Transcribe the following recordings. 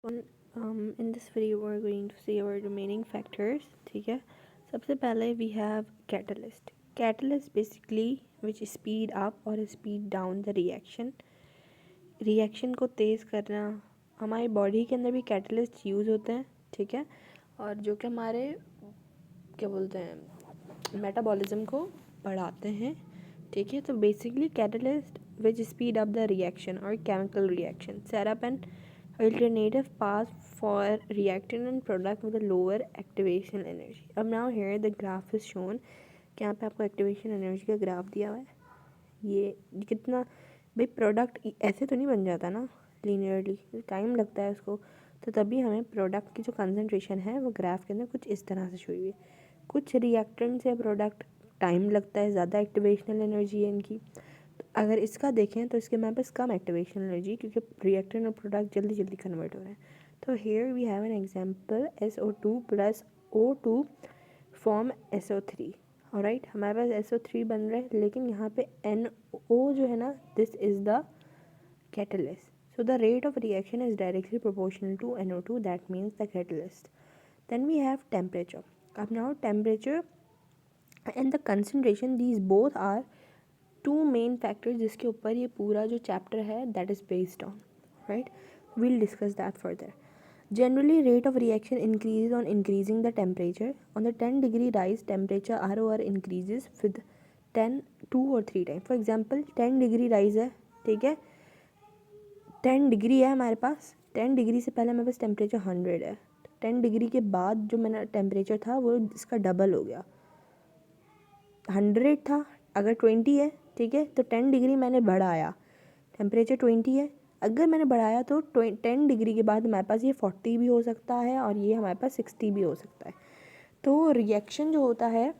In this video we're going to see our remaining factors. ठीक है, सबसे पहले we have catalyst. Catalyst basically which speed up or speed down the reaction को तेज़ करना. हमारी बॉडी के अंदर भी कैटलिस्ट यूज़ होते हैं, ठीक है, और जो कि हमारे क्या बोलते हैं मेटाबॉलिज्म को बढ़ाते हैं, ठीक है. तो basically catalyst which speed up the reaction और chemical reaction set up an alternative path for reactant and product with a lower activation energy. अब now here the graph is shown कि यहाँ पे आपको activation energy का graph दिया हुआ है. ये कितना भाई प्रोडक्ट ऐसे तो नहीं बन जाता ना लीनियरली, टाइम लगता है उसको. तो तभी हमें प्रोडक्ट की जो कंसनट्रेशन है वो ग्राफ के अंदर कुछ इस तरह से शो हुई है. कुछ रिएक्टेंट्स या प्रोडक्ट टाइम लगता है, ज़्यादा एक्टिवेशनल एनर्जी है इनकी. अगर इसका देखें तो इसके हमारे पास कम एक्टिवेशन एनर्जी, क्योंकि रिएक्टेंट और प्रोडक्ट जल्दी जल्दी कन्वर्ट हो रहे हैं. तो here we have an example SO2 plus O2 form SO3. Alright, हमारे पास SO3 बन रहा है, लेकिन यहाँ पे NO जो है ना, this is the catalyst. So the rate of reaction is directly proportional to NO2, that means the catalyst. Then we have temperature. अब now temperature and the concentration, these both are two main factors जिसके ऊपर ये पूरा जो chapter है that is based on. Right, we'll discuss that further. Generally rate of reaction increase on increasing the temperature. On the 10 degree rise temperature ROR increases with 10 2 और 3 time. For example 10 degree rise है, ठीक है, 10 degree है हमारे पास. 10 degree से पहले हमारे पास temperature 100 है. 10 डिग्री के बाद जो मेरा टेम्परेचर था वो इसका डबल हो गया. 100 था, अगर 20 है, ठीक है, तो 10 डिग्री मैंने बढ़ाया, टेम्परेचर 20 है. अगर मैंने बढ़ाया तो 10 डिग्री के बाद हमारे पास ये 40 भी हो सकता है और ये हमारे पास 60 भी हो सकता है. तो रिएक्शन जो होता है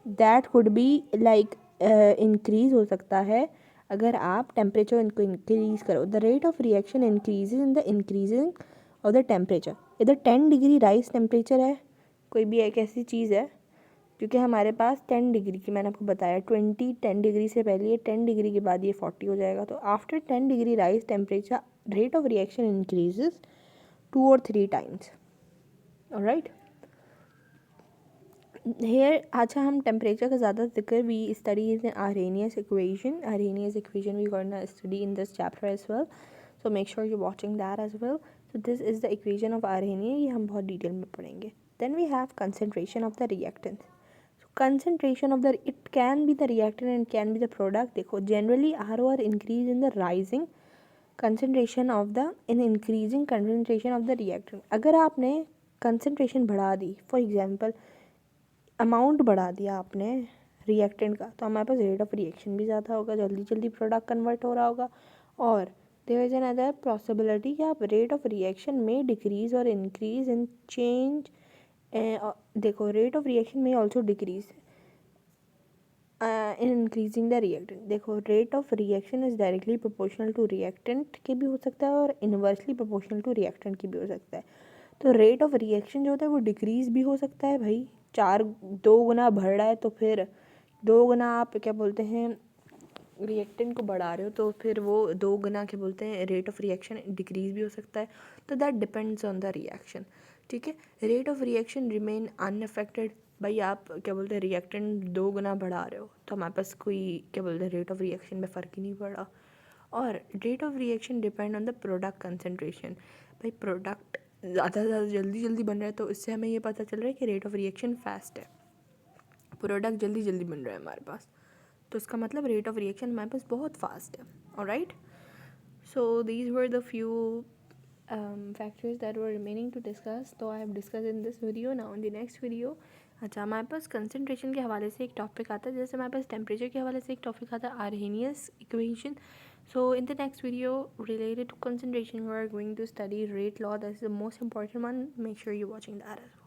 that could be like increase हो सकता है अगर आप टेम्परेचर इनको इंक्रीज़ करो. The rate of reaction increase in the increasing of the temperature. इधर 10 डिग्री राइज टेम्परेचर है, कोई भी एक ऐसी चीज़ है क्योंकि हमारे पास 10 डिग्री की, मैंने आपको बताया 10 डिग्री से पहले ये 10 डिग्री के बाद ये 40 हो जाएगा. तो after 10 degree rise temperature rate of reaction increases 2 और 3 टाइम्स. ऑलराइट, हेयर अच्छा हम टेम्परेचर का ज़्यादा जिक्र we study in Arrhenius equation. Arrhenius equation we gonna study in this chapter as well, so make sure you're watching that as well. So this is the equation of Arrhenius, ये हम बहुत detail में पढ़ेंगे. Then we have concentration of the reactants. Concentration of the, it can be the reactant and can be the product. देखो generally ROR increase in the rising concentration of the in increasing concentration of the reactant. अगर आपने concentration बढ़ा दी, for example amount बढ़ा दिया आपने reactant का, तो हमारे पास रेट ऑफ रिएक्शन भी ज़्यादा होगा, जल्दी जल्दी प्रोडक्ट कन्वर्ट हो रहा होगा. और देयर इज अनदर पॉसिबिलिटी कि आप रेट ऑफ रिएक्शन में डिक्रीज और इंक्रीज इन चेंज. देखो रेट ऑफ रिएक्शन में also decrease in increasing the reactant. देखो rate of reaction is directly proportional to reactant के भी हो सकता है और इन्वर्सली प्रोपोर्शनल टू रिएक्टेंट की भी हो सकता है. तो रेट ऑफ रिएक्शन जो होता है वो डिक्रीज भी हो सकता है. भाई 2 गुना बढ़ रहा है तो फिर 2 गुना आप क्या बोलते हैं रिएक्टेंट को बढ़ा रहे हो, तो फिर वो 2 गुना क्या बोलते हैं रेट ऑफ रिएक्शन डिक्रीज भी हो सकता है. तो that depends on the reaction, ठीक है. Rate of reaction remain unaffected. भाई आप क्या बोलते हैं रिएक्टेंट 2 गुना बढ़ा रहे हो तो हमारे पास कोई क्या बोलते हैं रेट ऑफ रिएक्शन में फ़र्क ही नहीं पड़ा. और rate of reaction depend on the product concentration. भाई प्रोडक्ट ज़्यादा से ज़्यादा जल्दी जल्दी बन रहा है तो इससे हमें ये पता चल रहा है कि रेट ऑफ रिएक्शन फास्ट है, प्रोडक्ट जल्दी जल्दी बन रहा है हमारे पास, तो इसका मतलब रेट ऑफ रिएक्शन हमारे पास बहुत फास्ट है. Alright, so these were the few factors that were remaining to discuss. तो I have discussed in this video. Now in the next video, अच्छा हमारे पास कंसनट्रेशन के हवाले से एक टॉपिक आता है, जैसे हमारे पास टेम्परेचर के हवाले से एक टॉपिक आता है Arrhenius equation. So in the next video related to concentration we are going to study rate law. That is the most important one. Make sure you're watching that as well.